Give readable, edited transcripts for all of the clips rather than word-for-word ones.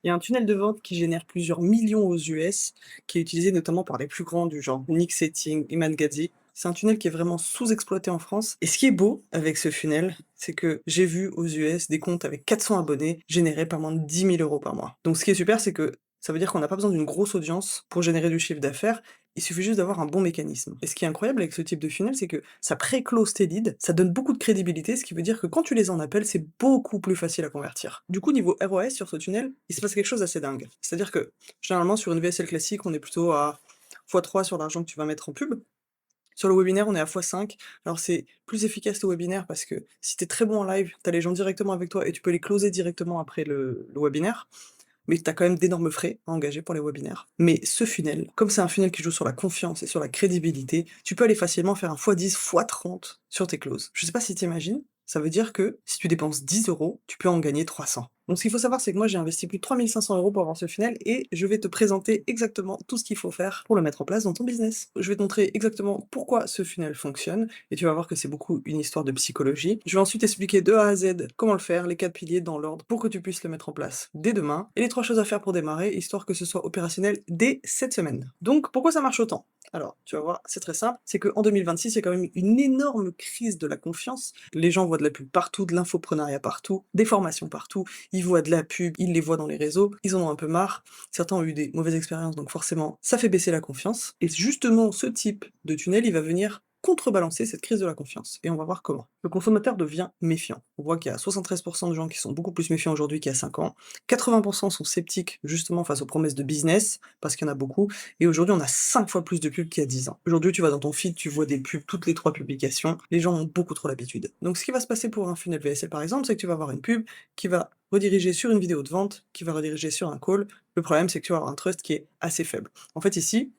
Il y a un tunnel de vente qui génère plusieurs millions aux US, qui est utilisé notamment par les plus grands du genre Nick Setting, Iman Gadzhi. C'est un tunnel qui est vraiment sous-exploité en France. Et ce qui est beau avec ce funnel, c'est que j'ai vu aux US des comptes avec 400 abonnés générer pas moins de 10 000 euros par mois. Donc ce qui est super, c'est que ça veut dire qu'on n'a pas besoin d'une grosse audience pour générer du chiffre d'affaires. Il suffit juste d'avoir un bon mécanisme. Et ce qui est incroyable avec ce type de funnel, c'est que ça pré-close tes leads, ça donne beaucoup de crédibilité, ce qui veut dire que quand tu les en appelles, c'est beaucoup plus facile à convertir. Du coup, niveau ROS sur ce tunnel, il se passe quelque chose d'assez dingue. C'est-à-dire que généralement sur une VSL classique, on est plutôt à x3 sur l'argent que tu vas mettre en pub. Sur le webinaire, on est à x5. Alors c'est plus efficace le webinaire parce que si tu es très bon en live, tu as les gens directement avec toi et tu peux les closer directement après le webinaire. Mais tu as quand même d'énormes frais à engager pour les webinaires. Mais ce funnel, comme c'est un funnel qui joue sur la confiance et sur la crédibilité, tu peux aller facilement faire un x10, x30 sur tes closes. Je sais pas si tu imagines, ça veut dire que si tu dépenses 10 euros, tu peux en gagner 300. Donc ce qu'il faut savoir, c'est que moi j'ai investi plus de 3500 euros pour avoir ce funnel et je vais te présenter exactement tout ce qu'il faut faire pour le mettre en place dans ton business. Je vais te montrer exactement pourquoi ce funnel fonctionne et tu vas voir que c'est beaucoup une histoire de psychologie. Je vais ensuite expliquer de A à Z comment le faire, les 4 piliers dans l'ordre pour que tu puisses le mettre en place dès demain et les 3 choses à faire pour démarrer, histoire que ce soit opérationnel dès cette semaine. Donc pourquoi ça marche autant? Alors, tu vas voir, c'est très simple, c'est qu'en 2026, il y a quand même une énorme crise de la confiance. Les gens voient de la pub partout, de l'infoprenariat partout, des formations partout, ils voient de la pub, ils les voient dans les réseaux, ils en ont un peu marre, certains ont eu des mauvaises expériences, donc forcément, ça fait baisser la confiance. Et justement, ce type de tunnel, il va venir contrebalancer cette crise de la confiance. Et on va voir comment. Le consommateur devient méfiant. On voit qu'il y a 73% de gens qui sont beaucoup plus méfiants aujourd'hui qu'il y a 5 ans. 80% sont sceptiques justement face aux promesses de business, parce qu'il y en a beaucoup. Et aujourd'hui, on a 5 fois plus de pubs qu'il y a 10 ans. Aujourd'hui, tu vas dans ton feed, tu vois des pubs toutes les 3 publications. Les gens ont beaucoup trop l'habitude. Donc ce qui va se passer pour un funnel VSL par exemple, c'est que tu vas avoir une pub qui va rediriger sur une vidéo de vente, qui va rediriger sur un call. Le problème, c'est que tu vas avoir un trust qui est assez faible. En fait, ici,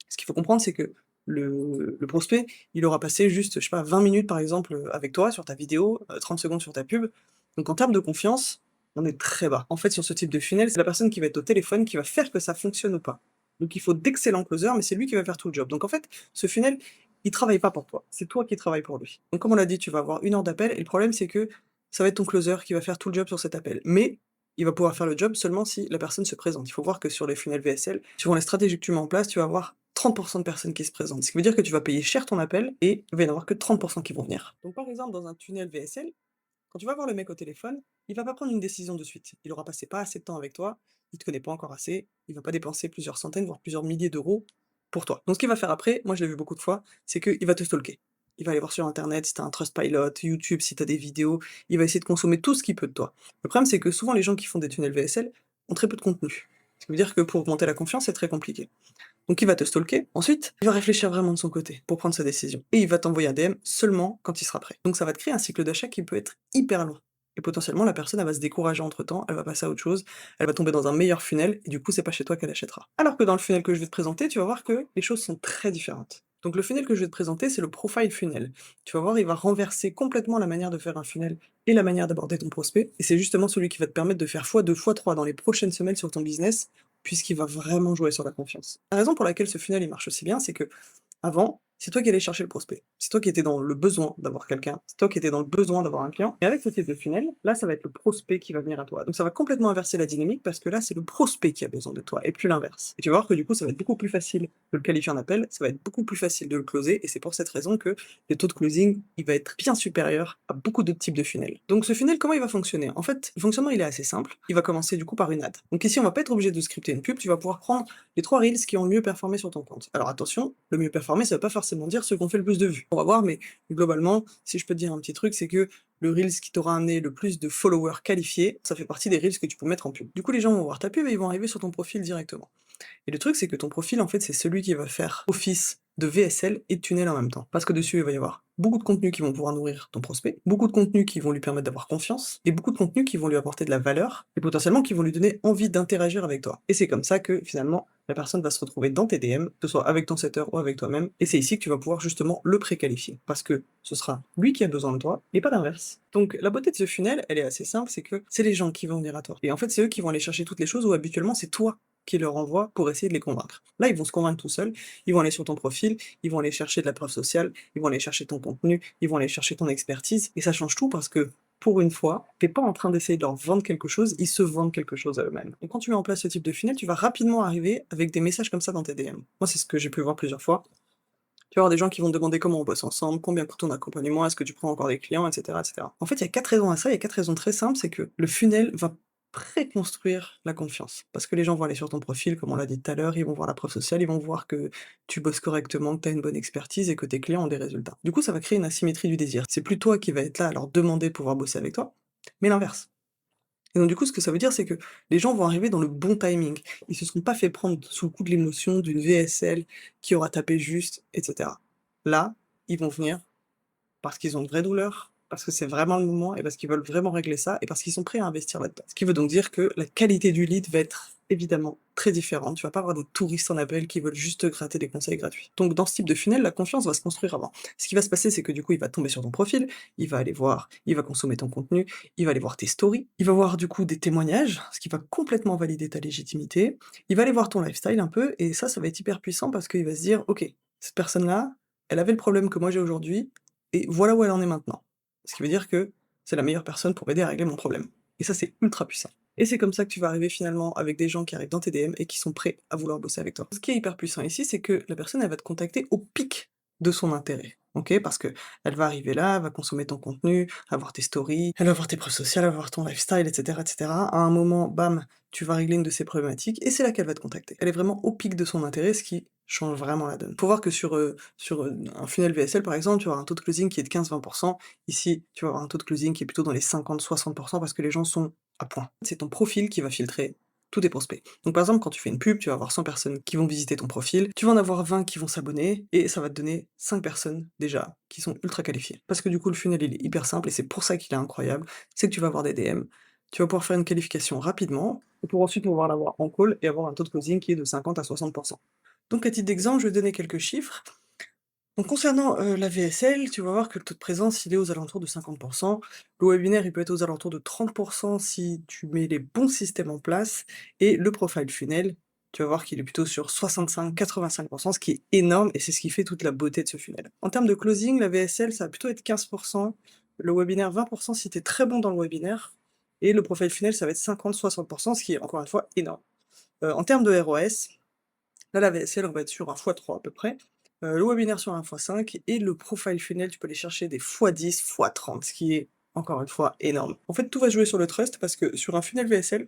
ce qu'il faut comprendre, c'est que le prospect, il aura passé juste, je sais pas, 20 minutes par exemple, avec toi sur ta vidéo, 30 secondes sur ta pub. Donc en termes de confiance, on est très bas. En fait, sur ce type de funnel, c'est la personne qui va être au téléphone qui va faire que ça fonctionne ou pas. Donc il faut d'excellents closers, mais c'est lui qui va faire tout le job. Donc en fait, ce funnel, il travaille pas pour toi, c'est toi qui travailles pour lui. Donc comme on l'a dit, tu vas avoir 1 heure d'appel et le problème, c'est que ça va être ton closer qui va faire tout le job sur cet appel. Mais il va pouvoir faire le job seulement si la personne se présente. Il faut voir que sur les funnels VSL, suivant les stratégies que tu mets en place, tu vas avoir 30% de personnes qui se présentent. Ce qui veut dire que tu vas payer cher ton appel et il va y en avoir que 30% qui vont venir. Donc par exemple, dans un tunnel VSL, quand tu vas voir le mec au téléphone, il va pas prendre une décision de suite. Il aura passé pas assez de temps avec toi, il te connaît pas encore assez, il va pas dépenser plusieurs centaines, voire plusieurs milliers d'euros pour toi. Donc ce qu'il va faire après, moi je l'ai vu beaucoup de fois, c'est qu'il va te stalker. Il va aller voir sur internet si tu as un Trustpilot, YouTube, si tu as des vidéos, il va essayer de consommer tout ce qu'il peut de toi. Le problème, c'est que souvent les gens qui font des tunnels VSL ont très peu de contenu. Ce qui veut dire que pour augmenter la confiance, c'est très compliqué. Donc il va te stalker. Ensuite, il va réfléchir vraiment de son côté pour prendre sa décision. Et il va t'envoyer un DM seulement quand il sera prêt. Donc ça va te créer un cycle d'achat qui peut être hyper long. Et potentiellement, la personne, elle va se décourager entre temps, elle va passer à autre chose, elle va tomber dans un meilleur funnel, et du coup, c'est pas chez toi qu'elle achètera. Alors que dans le funnel que je vais te présenter, tu vas voir que les choses sont très différentes. Donc le funnel que je vais te présenter, c'est le profile funnel. Tu vas voir, il va renverser complètement la manière de faire un funnel et la manière d'aborder ton prospect. Et c'est justement celui qui va te permettre de faire x2, x3 dans les prochaines semaines sur ton business puisqu'il va vraiment jouer sur la confiance. La raison pour laquelle ce funnel il marche aussi bien, c'est que avant, c'est toi qui allais chercher le prospect. C'est toi qui étais dans le besoin d'avoir quelqu'un. C'est toi qui étais dans le besoin d'avoir un client. Et avec ce type de funnel, là, ça va être le prospect qui va venir à toi. Donc ça va complètement inverser la dynamique parce que là, c'est le prospect qui a besoin de toi et plus l'inverse. Et tu vas voir que du coup, ça va être beaucoup plus facile de le qualifier en appel, ça va être beaucoup plus facile de le closer et c'est pour cette raison que le taux de closing, il va être bien supérieur à beaucoup d'autres types de funnels. Donc ce funnel, comment il va fonctionner? En fait, le fonctionnement, il est assez simple. Il va commencer du coup par une ad. Donc ici, on va pas être obligé de scripter une pub, tu vas pouvoir prendre les 3 reels qui ont le mieux performé sur ton compte. Alors attention, le mieux performé, ça veut pas forcément dire ceux qui ont fait le plus de vues. On va voir, mais globalement, si je peux te dire un petit truc, c'est que le reels qui t'aura amené le plus de followers qualifiés, ça fait partie des reels que tu peux mettre en pub. Du coup, les gens vont voir ta pub et ils vont arriver sur ton profil directement. Et le truc, c'est que ton profil, en fait, c'est celui qui va faire office de VSL et de tunnel en même temps. Parce que dessus, il va y avoir beaucoup de contenus qui vont pouvoir nourrir ton prospect, beaucoup de contenus qui vont lui permettre d'avoir confiance, et beaucoup de contenus qui vont lui apporter de la valeur, et potentiellement qui vont lui donner envie d'interagir avec toi. Et c'est comme ça que, finalement, la personne va se retrouver dans tes DM, que ce soit avec ton setter ou avec toi-même, et c'est ici que tu vas pouvoir justement le préqualifier. Parce que ce sera lui qui a besoin de toi, et pas l'inverse. Donc la beauté de ce funnel, elle est assez simple, c'est que c'est les gens qui vont venir à toi. Et en fait, c'est eux qui vont aller chercher toutes les choses où habituellement c'est toi qui leur envoie pour essayer de les convaincre. Là, ils vont se convaincre tout seuls, ils vont aller sur ton profil, ils vont aller chercher de la preuve sociale, ils vont aller chercher ton contenu, ils vont aller chercher ton expertise, et ça change tout parce que pour une fois, tu es pas en train d'essayer de leur vendre quelque chose, ils se vendent quelque chose à eux-mêmes. Et quand tu mets en place ce type de funnel, tu vas rapidement arriver avec des messages comme ça dans tes DM. Moi, c'est ce que j'ai pu voir plusieurs fois. Tu vas avoir des gens qui vont te demander comment on bosse ensemble, combien coûte ton accompagnement, est-ce que tu prends encore des clients, et cetera, et cetera. En fait, il y a 4 raisons à ça, il y a 4 raisons très simples, c'est que le funnel va préconstruire la confiance. Parce que les gens vont aller sur ton profil, comme on l'a dit tout à l'heure, ils vont voir la preuve sociale, ils vont voir que tu bosses correctement, que tu as une bonne expertise et que tes clients ont des résultats. Du coup, ça va créer une asymétrie du désir. C'est plus toi qui va être là à leur demander de pouvoir bosser avec toi, mais l'inverse. Et donc du coup, ce que ça veut dire, c'est que les gens vont arriver dans le bon timing. Ils se seront pas fait prendre sous le coup de l'émotion d'une VSL qui aura tapé juste, et cetera. Là, ils vont venir parce qu'ils ont de vraies douleurs, parce que c'est vraiment le moment et parce qu'ils veulent vraiment régler ça et parce qu'ils sont prêts à investir là-dedans. Ce qui veut donc dire que la qualité du lead va être évidemment très différente. Tu vas pas avoir des touristes en appel qui veulent juste te gratter des conseils gratuits. Donc dans ce type de funnel, la confiance va se construire avant. Ce qui va se passer, c'est que du coup, il va tomber sur ton profil, il va aller voir, il va consommer ton contenu, il va aller voir tes stories, il va voir du coup des témoignages, ce qui va complètement valider ta légitimité, il va aller voir ton lifestyle un peu et ça va être hyper puissant parce qu'il va se dire: «OK, cette personne-là, elle avait le problème que moi j'ai aujourd'hui, et voilà où elle en est maintenant. Ce qui veut dire que c'est la meilleure personne pour m'aider à régler mon problème. Et ça, c'est ultra puissant. Et c'est comme ça que tu vas arriver finalement avec des gens qui arrivent dans tes DM et qui sont prêts à vouloir bosser avec toi. Ce qui est hyper puissant ici, c'est que la personne, elle va te contacter au pic de son intérêt. OK? Parce que elle va arriver là, elle va consommer ton contenu, avoir tes stories, elle va voir tes preuves sociales, elle va voir ton lifestyle, etc., etc. À un moment, bam, tu vas régler une de ses problématiques et c'est là qu'elle va te contacter. Elle est vraiment au pic de son intérêt, ce qui change vraiment la donne. Faut voir que sur un funnel VSL par exemple, tu vas avoir un taux de closing qui est de 15-20. Ici, tu vas avoir un taux de closing qui est plutôt dans les 50-60 parce que les gens sont à point. C'est ton profil qui va filtrer tous tes prospects. Donc par exemple, quand tu fais une pub, tu vas avoir 100 personnes qui vont visiter ton profil, tu vas en avoir 20 qui vont s'abonner et ça va te donner 5 personnes déjà qui sont ultra qualifiées. Parce que du coup, le funnel il est hyper simple et c'est pour ça qu'il est incroyable, c'est que tu vas avoir des DM, tu vas pouvoir faire une qualification rapidement et pour ensuite pouvoir l'avoir en call et avoir un taux de closing qui est de 50 à 60. Donc à titre d'exemple, je vais donner quelques chiffres. Donc concernant, la VSL, tu vas voir que le taux de présence, il est aux alentours de 50. Le webinaire, il peut être aux alentours de 30 si tu mets les bons systèmes en place et le profile funnel, tu vas voir qu'il est plutôt sur 65-85, ce qui est énorme et c'est ce qui fait toute la beauté de ce funnel. En termes de closing, la VSL, ça va plutôt être 15, le webinaire 20 si tu es très bon dans le webinaire et le profile funnel, ça va être 50-60, ce qui est encore une fois énorme. En termes de ROS, là, la VSL, on va être sur un x3 à peu près, le webinaire sur un x5 et le profile funnel, tu peux aller chercher des x10, x30, ce qui est, encore une fois, énorme. En fait, tout va jouer sur le trust parce que sur un funnel VSL,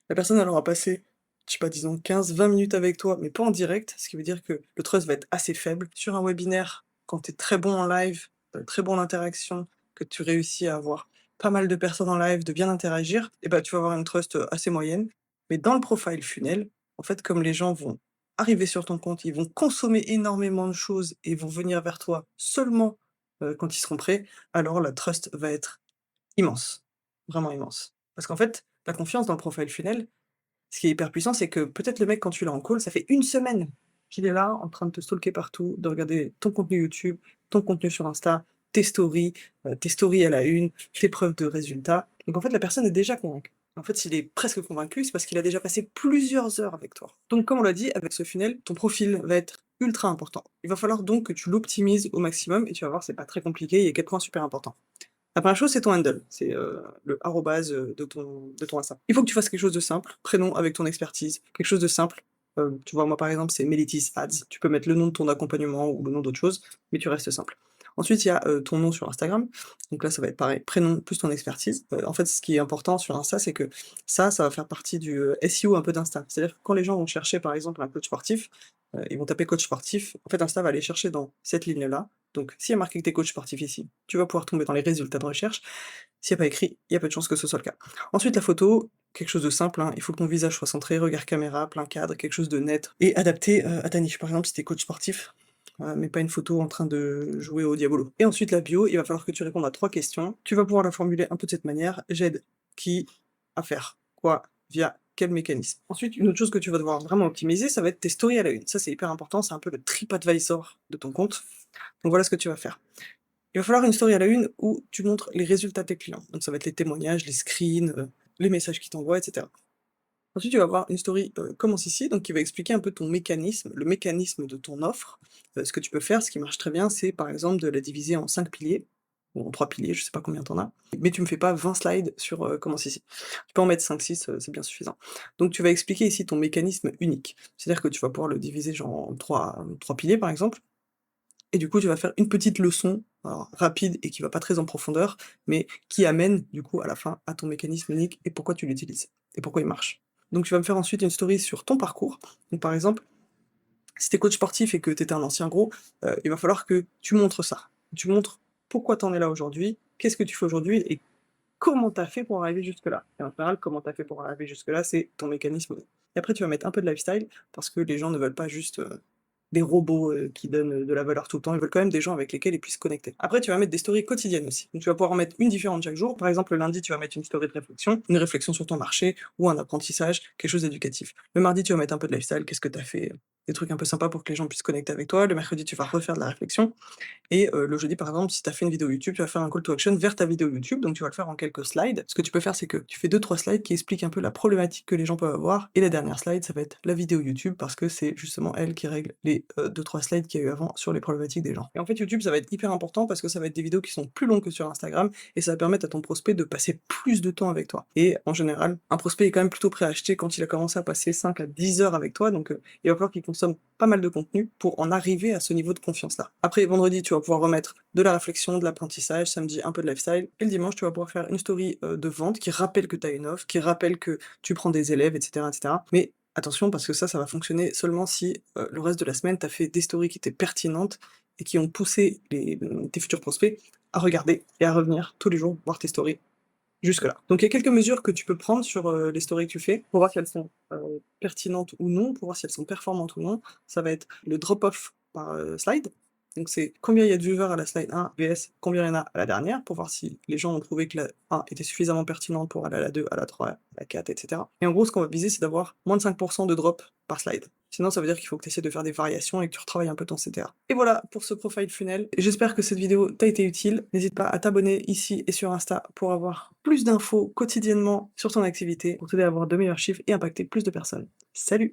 la personne, elle aura passé, je sais pas, disons 15-20 minutes avec toi, mais pas en direct, ce qui veut dire que le trust va être assez faible. Sur un webinaire, quand tu es très bon en live, très bon en interaction, que tu réussis à avoir pas mal de personnes en live, de bien interagir, et bah, tu vas avoir une trust, assez moyenne. Mais dans le profile funnel, en fait, comme les gens vont arriver sur ton compte, ils vont consommer énormément de choses et vont venir vers toi seulement, quand ils seront prêts, alors la trust va être immense, vraiment immense. Parce qu'en fait, la confiance dans le profile funnel, ce qui est hyper puissant, c'est que peut-être le mec quand tu l'as en call, ça fait une semaine qu'il est là en train de te stalker partout, de regarder ton contenu YouTube, ton contenu sur Insta, tes stories à la une, tes preuves de résultats. Donc en fait, la personne est déjà convaincue. En fait, s'il est presque convaincu, c'est parce qu'il a déjà passé plusieurs heures avec toi. Donc comme on l'a dit, avec ce funnel, ton profil va être ultra important. Il va falloir donc que tu l'optimises au maximum et tu vas voir, c'est pas très compliqué, il y a 4 points super importants. La première chose, c'est ton handle, c'est, le arrobase, de ton Insta. Il faut que tu fasses quelque chose de simple, prénom avec ton expertise, quelque chose de simple. Tu vois, moi, par exemple, c'est Melitis Ads. Tu peux mettre le nom de ton accompagnement ou le nom d'autre chose, mais tu restes simple. Ensuite, il y a, ton nom sur Instagram. Donc là, ça va être pareil, prénom plus ton expertise. En fait, ce qui est important sur Insta, c'est que ça va faire partie du, SEO un peu d'Insta. C'est-à-dire que quand les gens vont chercher, par exemple, un coach sportif, ils vont taper coach sportif. En fait, Insta va aller chercher dans cette ligne-là. Donc, s'il y a marqué que tu es coach sportif ici, tu vas pouvoir tomber dans les résultats de recherche. S'il n'y a pas écrit, il y a peu de chances que ce soit le cas. Ensuite, la photo, quelque chose de simple, hein, il faut que ton visage soit centré, regard caméra, plein cadre, quelque chose de net et adapté, à ta niche. Par exemple, si tu es coach sportif, mais pas une photo en train de jouer au diabolo. Et ensuite, la bio, il va falloir que tu répondes à 3 questions. Tu vas pouvoir la formuler un peu de cette manière: «J'aide qui à faire quoi, via quel mécanisme?» Ensuite, une autre chose que tu vas devoir vraiment optimiser, ça va être tes stories à la une. Ça, c'est hyper important, c'est un peu le TripAdvisor de ton compte. Donc voilà ce que tu vas faire. Il va falloir une story à la une où tu montres les résultats de tes clients. Donc ça va être les témoignages, les screens, les messages qu'ils t'envoient, et cetera. Ensuite, tu vas avoir une story, «Commence ici», donc qui va expliquer un peu ton mécanisme, le mécanisme de ton offre. Ce que tu peux faire, ce qui marche très bien, c'est par exemple de la diviser en 5 piliers. ou en 3 piliers, je sais pas combien tu en as, mais tu me fais pas 20 slides sur, commence ici. Tu peux en mettre 5-6, c'est bien suffisant. Donc tu vas expliquer ici ton mécanisme unique. C'est-à-dire que tu vas pouvoir le diviser genre en 3 piliers par exemple, et du coup tu vas faire une petite leçon, alors rapide et qui va pas très en profondeur, mais qui amène du coup à la fin à ton mécanisme unique et pourquoi tu l'utilises et pourquoi il marche. Donc tu vas me faire ensuite une story sur ton parcours. Donc par exemple, si tu es coach sportif et que tu étais un ancien gros, il va falloir que tu montres ça. Tu montres pourquoi tu en es là aujourd'hui, qu'est-ce que tu fais aujourd'hui et comment tu as fait pour arriver jusque-là. Et en général, comment tu as fait pour arriver jusque-là, c'est ton mécanisme. Et après tu vas mettre un peu de lifestyle parce que les gens ne veulent pas juste, des robots, qui donnent, de la valeur tout le temps. Ils veulent quand même des gens avec lesquels ils puissent connecter. Après, tu vas mettre des stories quotidiennes aussi. Donc tu vas pouvoir en mettre une différente chaque jour. Par exemple, le lundi, tu vas mettre une story de réflexion, une réflexion sur ton marché ou un apprentissage, quelque chose d'éducatif. Le mardi, tu vas mettre un peu de lifestyle, qu'est-ce que tu as fait, des trucs un peu sympas pour que les gens puissent connecter avec toi. Le mercredi, tu vas refaire de la réflexion et le jeudi, par exemple, si tu as fait une vidéo YouTube, tu vas faire un call to action vers ta vidéo YouTube, donc tu vas le faire en quelques slides. Ce que tu peux faire, c'est que tu fais 2-3 slides qui expliquent un peu la problématique que les gens peuvent avoir et la dernière slide, ça va être la vidéo YouTube parce que c'est justement elle qui règle les, 2-3 slides qu'il y a eu avant sur les problématiques des gens. Et en fait, YouTube, ça va être hyper important parce que ça va être des vidéos qui sont plus longues que sur Instagram et ça va permettre à ton prospect de passer plus de temps avec toi. Et en général, un prospect est quand même plutôt prêt à acheter quand il a commencé à passer 5 à 10 heures avec toi, donc il va falloir qu'il consomme pas mal de contenu pour en arriver à ce niveau de confiance-là. Après, vendredi, tu vas pouvoir remettre de la réflexion, de l'apprentissage, samedi, un peu de lifestyle, et le dimanche, tu vas pouvoir faire une story de vente qui rappelle que tu as une offre, qui rappelle que tu prends des élèves, etc. etc. Mais attention, parce que ça va fonctionner seulement si le reste de la semaine, tu as fait des stories qui étaient pertinentes et qui ont poussé tes futurs prospects à regarder et à revenir tous les jours voir tes stories jusque-là. Donc il y a quelques mesures que tu peux prendre sur, les stories que tu fais, pour voir si elles sont, pertinentes ou non, pour voir si elles sont performantes ou non. Ça va être le drop off par, slide. Donc c'est combien il y a de viewers à la slide 1 vs combien il y en a à la dernière, pour voir si les gens ont trouvé que la 1 était suffisamment pertinente pour aller à la 2, à la 3, à la 4, et cetera. Et en gros, ce qu'on va viser, c'est d'avoir moins de 5 de drop par slide. Sinon, ça veut dire qu'il faut que tu essaies de faire des variations et que tu retravailles un peu ton CTA. Et voilà pour ce profile funnel. J'espère que cette vidéo t'a été utile. N'hésite pas à t'abonner ici et sur Insta pour avoir plus d'infos quotidiennement sur ton activité, pour t'aider à avoir de meilleurs chiffres et impacter plus de personnes. Salut!